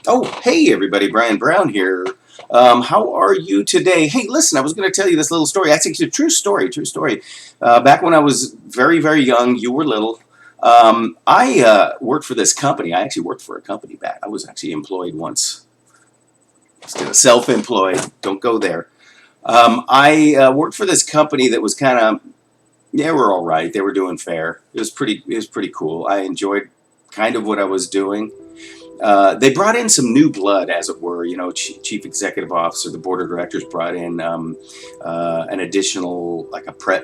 Oh, hey everybody, Brian Brown here. How are you today? Hey, listen, I was going to tell you this little story. Actually, it's a true story, true story. Back when I was very, very young, you were little. I worked for this company. I actually worked for a company back. I was actually employed once. Instead of self-employed, don't go there. I worked for this company that was kind of, they were all right. They were doing fair. It was pretty cool. I enjoyed kind of what I was doing. They brought in some new blood, as it were. You know, chief executive officer, the board of directors brought in an additional,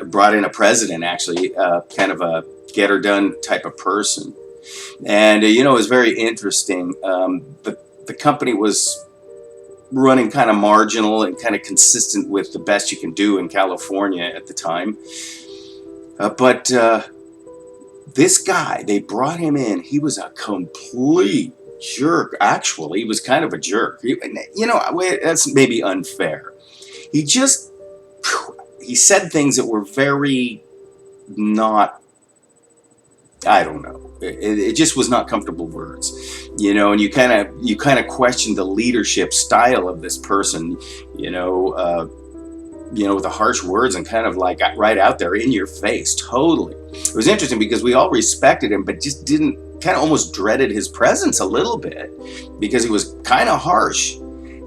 brought in a president, actually, kind of a get her done type of person. And you know, it was very interesting. The company was running kind of marginal and kind of consistent with the best you can do in California at the time. But this guy, they brought him in. He was a complete jerk. Actually, he was kind of a jerk. You know, that's maybe unfair. He just he said things that were very not. I don't know. It just was not comfortable words, you know. And you kind of question the leadership style of this person, you know. With the harsh words and kind of like right out there in your face, totally. It was interesting because we all respected him, but just didn't, kind of almost dreaded his presence a little bit because he was kind of harsh.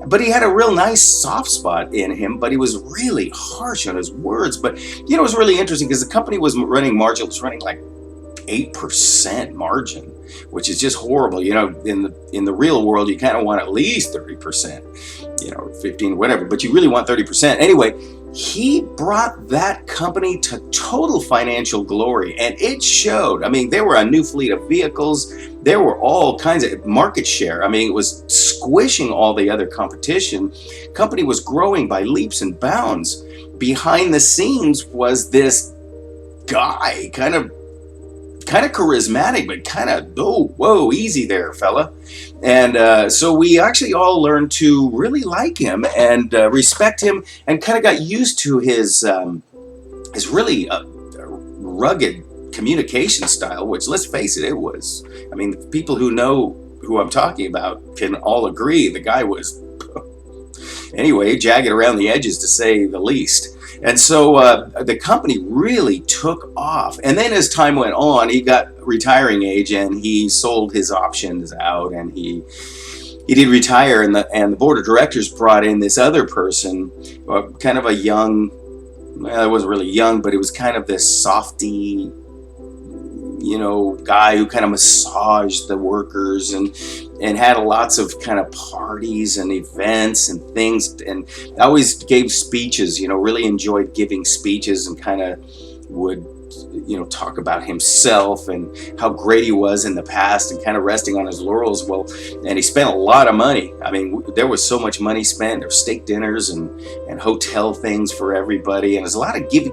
But he had a real nice soft spot in him, but he was really harsh on his words. But, you know, it was really interesting because the company was running margin, it was running like 8% margin, which is just horrible. You know, in the real world, you kind of want at least 30%, you know, 15, whatever, but you really want 30%. Anyway, he brought that company to total financial glory, and it showed. I mean, there were a new fleet of vehicles. There were all kinds of market share. I mean, it was squishing all the other competition. Company was growing by leaps and bounds. Behind the scenes was this guy, kind of charismatic, but kind of, oh, whoa, easy there, fella. And so we actually all learned to really like him and respect him, and kind of got used to his really rugged communication style, which, let's face it, it was. I mean, people who know who I'm talking about can all agree the guy was, anyway, jagged around the edges, to say the least. And so the company really took off. And then as time went on, he got retiring age and he sold his options out, and he did retire. And the board of directors brought in this other person, kind of a young, well, it wasn't really young, but it was kind of this softy, you know, guy who kind of massaged the workers and had lots of kind of parties and events and things, and always gave speeches, you know, really enjoyed giving speeches, and kind of would, you know, talk about himself and how great he was in the past, and kind of resting on his laurels. Well, and he spent a lot of money. I mean, there was so much money spent. There were steak dinners and hotel things for everybody, and there's a lot of give.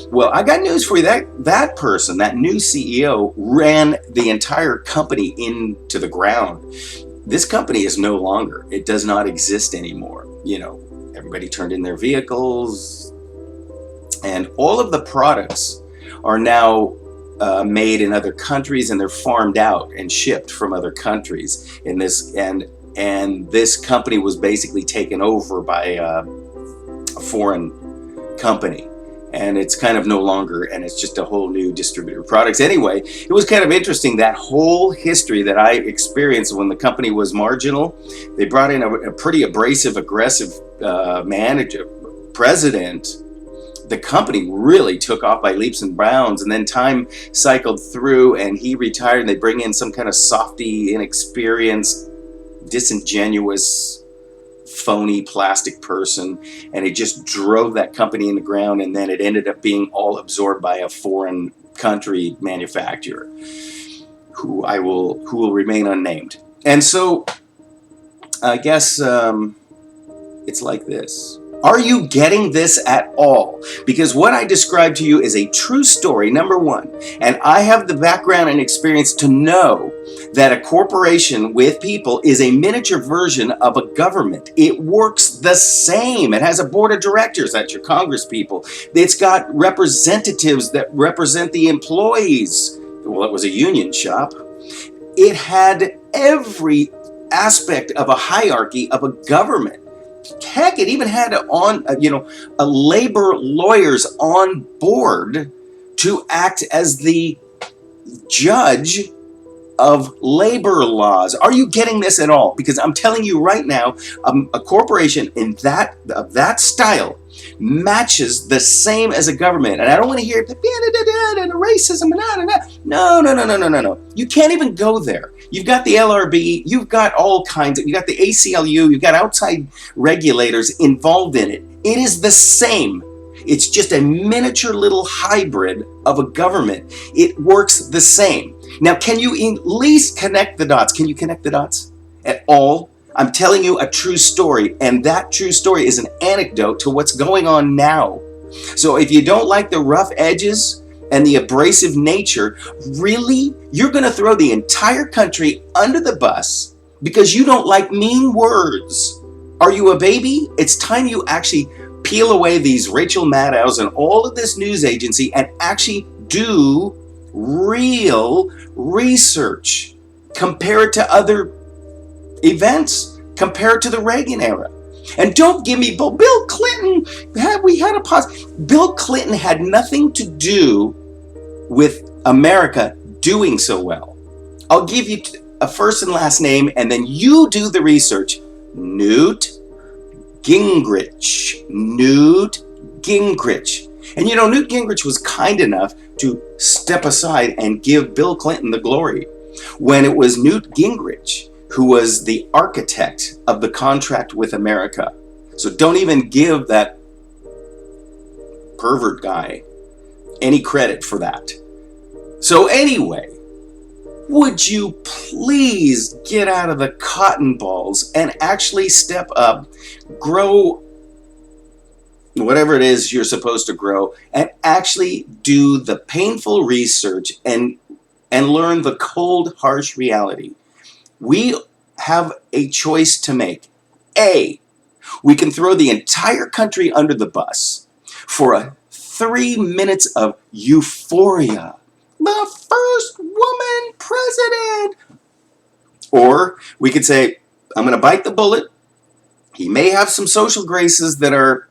Well, I got news for you. That person, that new CEO, ran the entire company into the ground. This company is no longer. It does not exist anymore. You know, everybody turned in their vehicles, and all of the products are now made in other countries, and they're farmed out and shipped from other countries. In this, and this company was basically taken over by a foreign company, and it's kind of no longer, and it's just a whole new distributor of products. Anyway, it was kind of interesting, that whole history that I experienced when the company was marginal. They brought in a pretty abrasive, aggressive manager, president. The company really took off by leaps and bounds, and then time cycled through and he retired, and they bring in some kind of softy, inexperienced, disingenuous, phony plastic person, and it just drove that company in the ground. And then it ended up being all absorbed by a foreign country manufacturer who will remain unnamed. And so I guess it's like this. Are you getting this at all? Because what I described to you is a true story, number one. And I have the background and experience to know that a corporation with people is a miniature version of a government. It works the same. It has a board of directors, that's your Congress people. It's got representatives that represent the employees. Well, it was a union shop. It had every aspect of a hierarchy of a government. Heck, it even had a labor lawyers on board to act as the judge of labor laws. Are you getting this at all? Because I'm telling you right now, a corporation of that style matches the same as a government. And I don't want to hear the racism and no. You can't even go there. You've got the LRB, you've got all kinds of, you got the ACLU, you've got outside regulators involved in it. It is the same. It's just a miniature little hybrid of a government. It works the same. Now, can you at least connect the dots? Can you connect the dots at all? I'm telling you a true story, and that true story is an anecdote to what's going on now. So if you don't like the rough edges and the abrasive nature, really, you're going to throw the entire country under the bus because you don't like mean words. Are you a baby? It's time you actually peel away these Rachel Maddows and all of this news agency and actually do real research. Compare it to other events. Compare it to the Reagan era. And don't give me Bill Clinton. We had a pause. Bill Clinton had nothing to do with America doing so well. I'll give you a first and last name, and then you do the research. Newt Gingrich. Newt Gingrich. And you know, Newt Gingrich was kind enough to step aside and give Bill Clinton the glory when it was Newt Gingrich who was the architect of the contract with America. So don't even give that pervert guy any credit for that. So anyway, would you please get out of the cotton balls and actually step up, grow whatever it is you're supposed to grow, and actually do the painful research and learn the cold, harsh reality. We have a choice to make. A, we can throw the entire country under the bus for 3 minutes of euphoria. The first woman president. Or we could say, I'm going to bite the bullet. He may have some social graces that are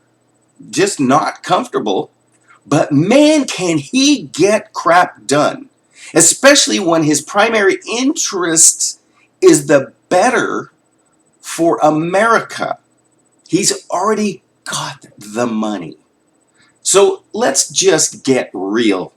just not comfortable, but man, can he get crap done. Especially when his primary interest is the better for America. He's already got the money. So let's just get real.